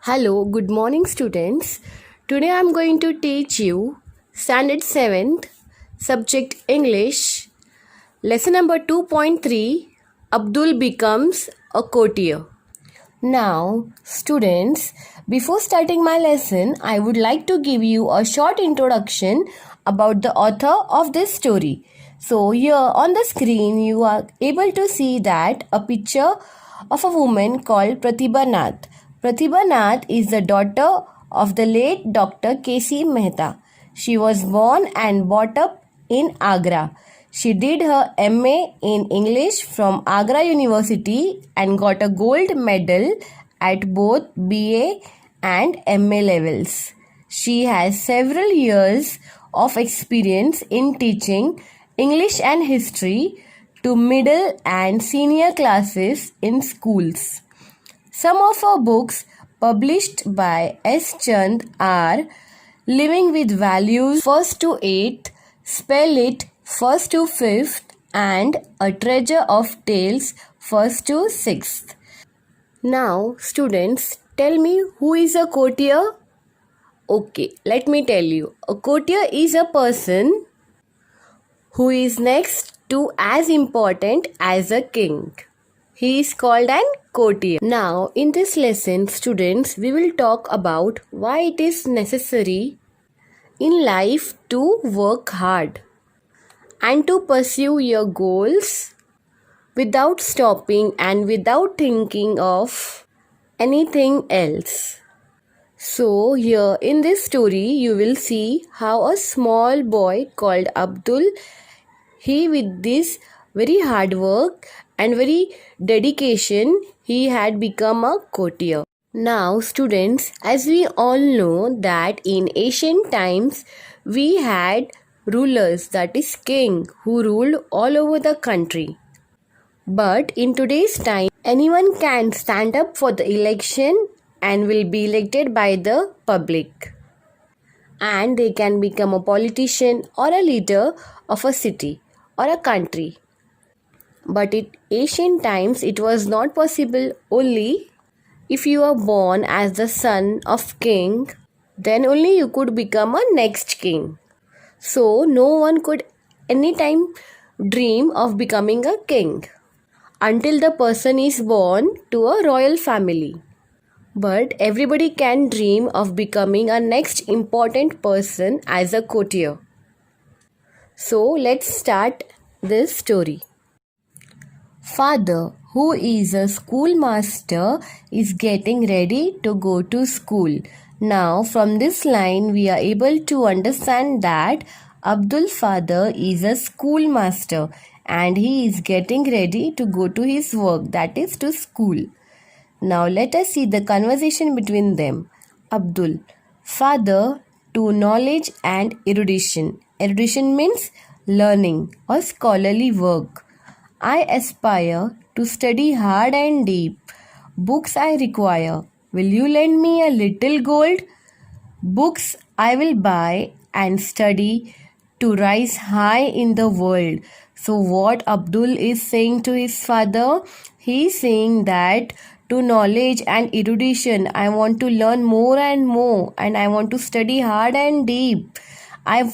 Hello, good morning, students. Today I am going to teach you Standard 7th, Subject English, Lesson number 2.3 Abdul becomes a courtier. Now, students, before starting my lesson, I would like to give you a short introduction about the author of this story. So, here on the screen, you are able to see that a picture of a woman called Pratibha Nath. Pratibha Nath is the daughter of the late Dr. K.C. Mehta. She was born and brought up in Agra. She did her MA in English from Agra University and got a gold medal at both BA and MA levels. She has several years of experience in teaching English and history to middle and senior classes in schools. Some of her books published by S. Chand are Living with Values 1st to 8th, Spell It 1st to 5th, and A Treasure of Tales 1st to 6th. Now, students, tell me who is a courtier? Okay, let me tell you. A courtier is a person who is next to as important as a king. He is called an courtier. Now, in this lesson, students, we will talk about why it is necessary in life to work hard and to pursue your goals without stopping and without thinking of anything else. So, here in this story, you will see how a small boy called Abdul, he with this very hard work and very dedication, he had become a courtier. Now, students, as we all know that in ancient times, we had rulers, that is king, who ruled all over the country. But in today's time, anyone can stand up for the election and will be elected by the public. And they can become a politician or a leader of a city or a country. But in ancient times, it was not possible. Only if you are born as the son of king, then only you could become a next king. So no one could anytime dream of becoming a king until the person is born to a royal family. But everybody can dream of becoming a next important person as a courtier. So let's start this story. Father, who is a schoolmaster, is getting ready to go to school. Now, from this line, we are able to understand that Abdul's father is a schoolmaster and he is getting ready to go to his work, that is to school. Now, let us see the conversation between them. Abdul, father, to knowledge and erudition. Erudition means learning or scholarly work. I aspire to study hard and deep. Books I require. Will you lend me a little gold? Books I will buy and study to rise high in the world. So what Abdul is saying to his father? He is saying that to knowledge and erudition, I want to learn more and more and I want to study hard and deep.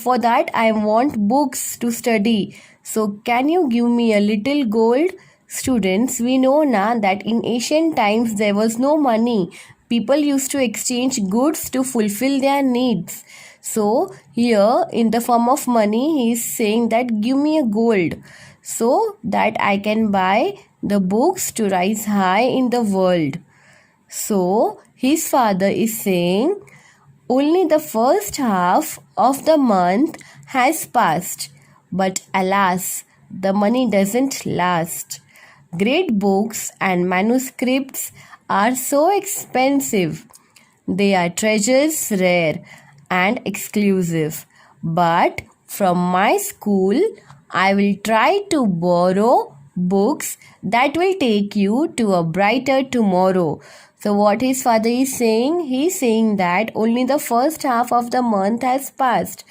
For that I want books to study. So can you give me a little gold? Students, we know now that in ancient times there was no money. People used to exchange goods to fulfill their needs. So here in the form of money he is saying that give me a gold so that I can buy the books to rise high in the world. So his father is saying only the first half of the month has passed, but alas, the money doesn't last. Great books and manuscripts are so expensive. They are treasures rare and exclusive. But from my school, I will try to borrow books that will take you to a brighter tomorrow. So what his father is saying? He is saying that only the first half of the month has passed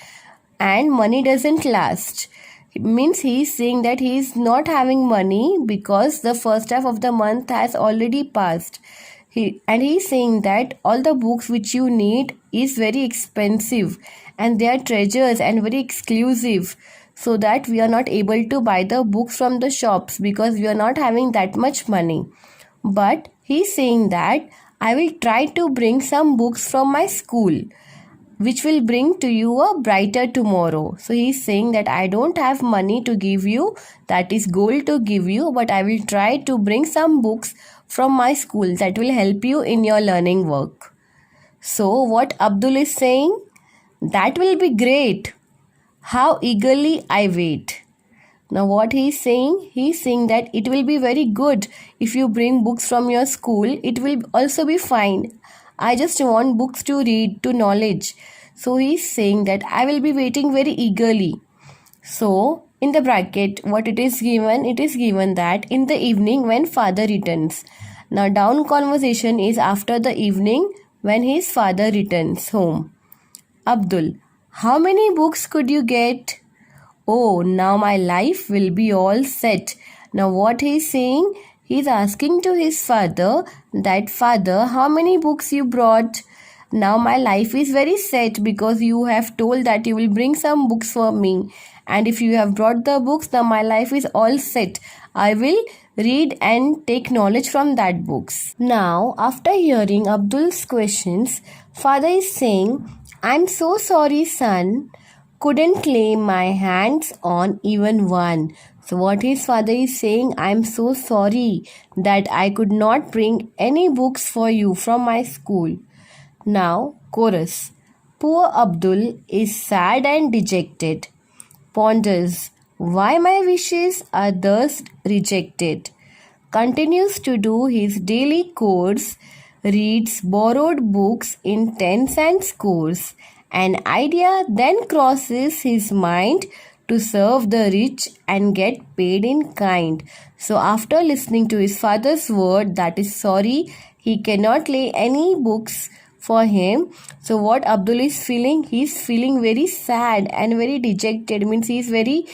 and money doesn't last. It means he is saying that he is not having money because the first half of the month has already passed. He's saying that all the books which you need is very expensive and they are treasures and very exclusive, so that we are not able to buy the books from the shops because we are not having that much money. But he's saying that I will try to bring some books from my school which will bring to you a brighter tomorrow. So he's saying that I don't have money to give you, that is gold to give you, but I will try to bring some books from my school that will help you in your learning work. So what Abdul is saying, that will be great. How eagerly I wait. Now what he's saying that it will be very good if you bring books from your school. It will also be fine. I just want books to read, to knowledge. So he's saying that I will be waiting very eagerly. So in the bracket, what it is given that in the evening when father returns. Now down conversation is after the evening when his father returns home. Abdul, how many books could you get? Oh, now my life will be all set. Now what he's saying, he's asking to his father that, Father, how many books you brought? Now my life is very set because you have told that you will bring some books for me. And if you have brought the books, now my life is all set. I will read and take knowledge from that books. Now, after hearing Abdul's questions, father is saying, I'm so sorry, son. Couldn't lay my hands on even one. So what his father is saying, I'm so sorry that I could not bring any books for you from my school. Now, chorus. Poor Abdul is sad and dejected. Ponders why my wishes are thus rejected. Continues to do his daily course. Reads borrowed books in tens and scores. An idea then crosses his mind to serve the rich and get paid in kind. So after listening to his father's word, that is sorry, he cannot lay any books for him. So what Abdul is feeling? He is feeling very sad and very dejected. Means he is very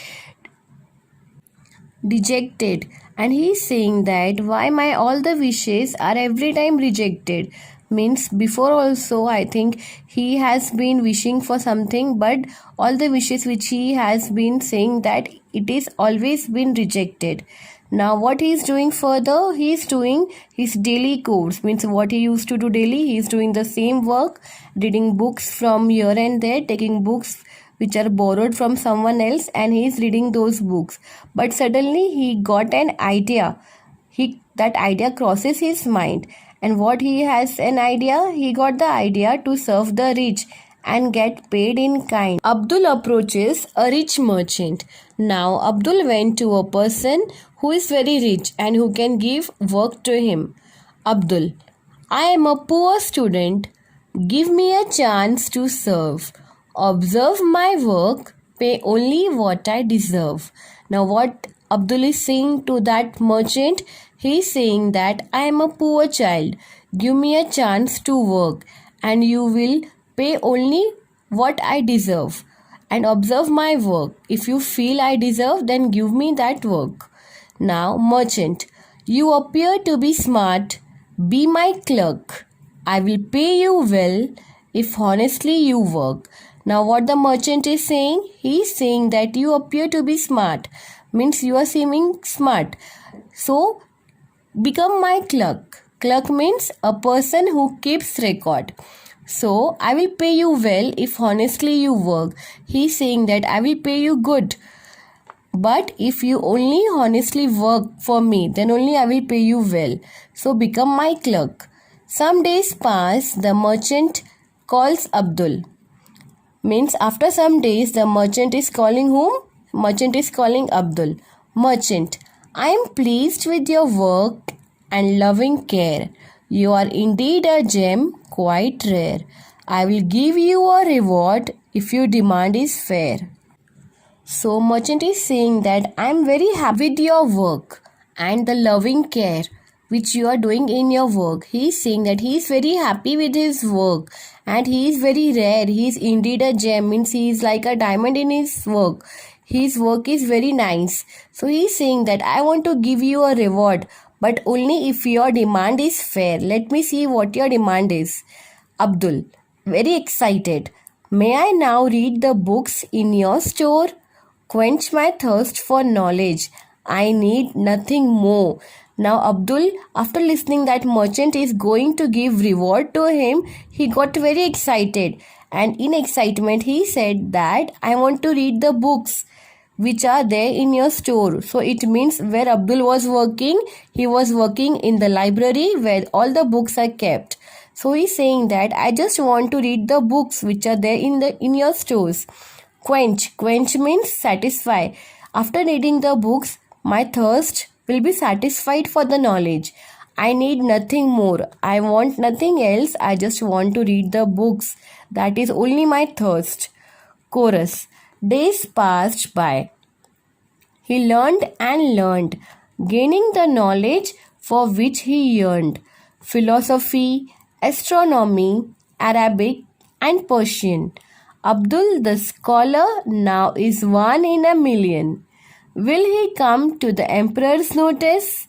dejected. And he is saying that why my all the wishes are every time rejected. Means before also I think he has been wishing for something, but all the wishes which he has been saying that it is always been rejected. Now what he is doing further, he is doing his daily course. Means what he used to do daily, he is doing the same work, reading books from here and there, taking books which are borrowed from someone else, and he is reading those books. But suddenly he got an idea. That idea crosses his mind. And what he has an idea, he got the idea to serve the rich and get paid in kind. Abdul approaches a rich merchant. Now Abdul went to a person who is very rich and who can give work to him. Abdul, I am a poor student. Give me a chance to serve. Observe my work. Pay only what I deserve. Now what Abdul is saying to that merchant, he is saying that I am a poor child. Give me a chance to work and you will pay only what I deserve. And observe my work. If you feel I deserve, then give me that work. Now, merchant, you appear to be smart. Be my clerk. I will pay you well if honestly you work. Now, what the merchant is saying? He is saying that you appear to be smart. Means you are seeming smart. So, become my clerk. Clerk means a person who keeps record. So, I will pay you well if honestly you work. He is saying that I will pay you good. But if you only honestly work for me, then only I will pay you well. So, become my clerk. Some days pass, the merchant calls Abdul. Means after some days, the merchant is calling whom? Merchant is calling Abdul. Merchant, I am pleased with your work and loving care. You are indeed a gem, quite rare. I will give you a reward if your demand is fair. So merchant is saying that I am very happy with your work and the loving care which you are doing in your work. He is saying that he is very happy with his work and he is very rare. He is indeed a gem, means he is like a diamond in his work. His work is very nice. So he is saying that I want to give you a reward, but only if your demand is fair. Let me see what your demand is. Abdul, very excited. May I now read the books in your store? Quench my thirst for knowledge. I need nothing more. Now Abdul, after listening that merchant is going to give reward to him, he got very excited. And in excitement, he said that I want to read the books which are there in your store. So it means where Abdul was working, he was working in the library where all the books are kept. So he's saying that I just want to read the books which are there in your stores. Quench means satisfy. After reading the books, my thirst will be satisfied for the knowledge. I need nothing more. I want nothing else. I just want to read the books. That is only my thirst. Chorus. Days passed by. He learned and learned, gaining the knowledge for which he yearned. Philosophy, astronomy, Arabic, and Persian. Abdul the scholar now is one in a million. Will he come to the emperor's notice?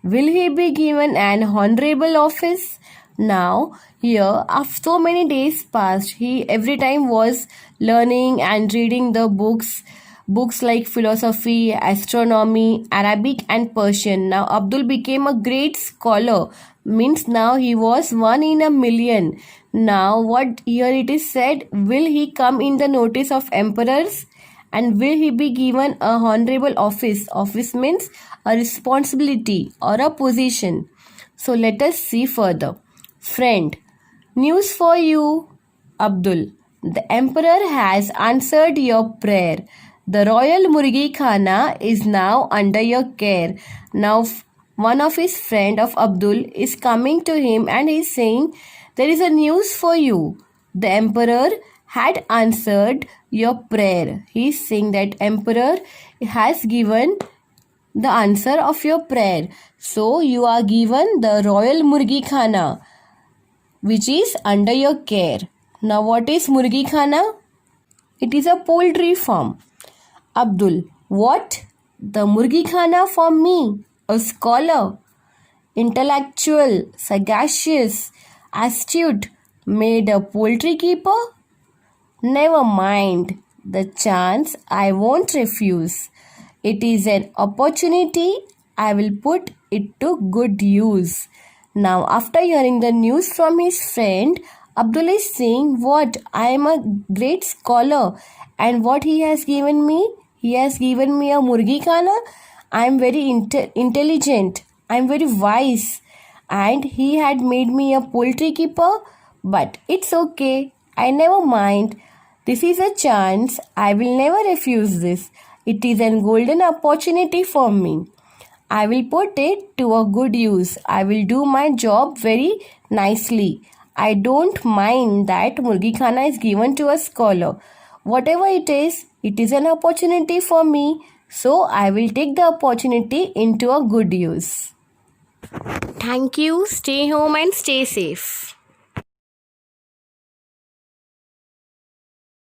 Will he be given an honorable office? Now, here, after so many days passed, he every time was learning and reading the books like philosophy, astronomy, Arabic, and Persian. Now, Abdul became a great scholar, means now he was one in a million. Now, what here it is said, will he come in the notice of emperors? And will he be given a honorable office? Office means a responsibility or a position. So let us see further. Friend, news for you, Abdul. The emperor has answered your prayer. The royal Murgi Khana is now under your care. Now, one of his friend of Abdul is coming to him and he is saying, there is a news for you. The emperor had answered your prayer. He is saying that emperor has given the answer of your prayer. So you are given the royal Murgi Khana, which is under your care. Now what is Murgi Khana? It is a poultry farm. Abdul, what? The Murgi Khana for me, a scholar, intellectual, sagacious, astute, made a poultry keeper? Never mind, the chance I won't refuse. It is an opportunity, I will put it to good use. Now, after hearing the news from his friend, Abdul is saying, what? I am a great scholar, and what he has given me? He has given me a Murgi Khana. I am very intelligent, I am very wise, and he had made me a poultry keeper. But it's okay, I never mind. This is a chance. I will never refuse this. It is a golden opportunity for me. I will put it to a good use. I will do my job very nicely. I don't mind that Murgi Khana is given to a scholar. Whatever it is an opportunity for me. So I will take the opportunity into a good use. Thank you. Stay home and stay safe.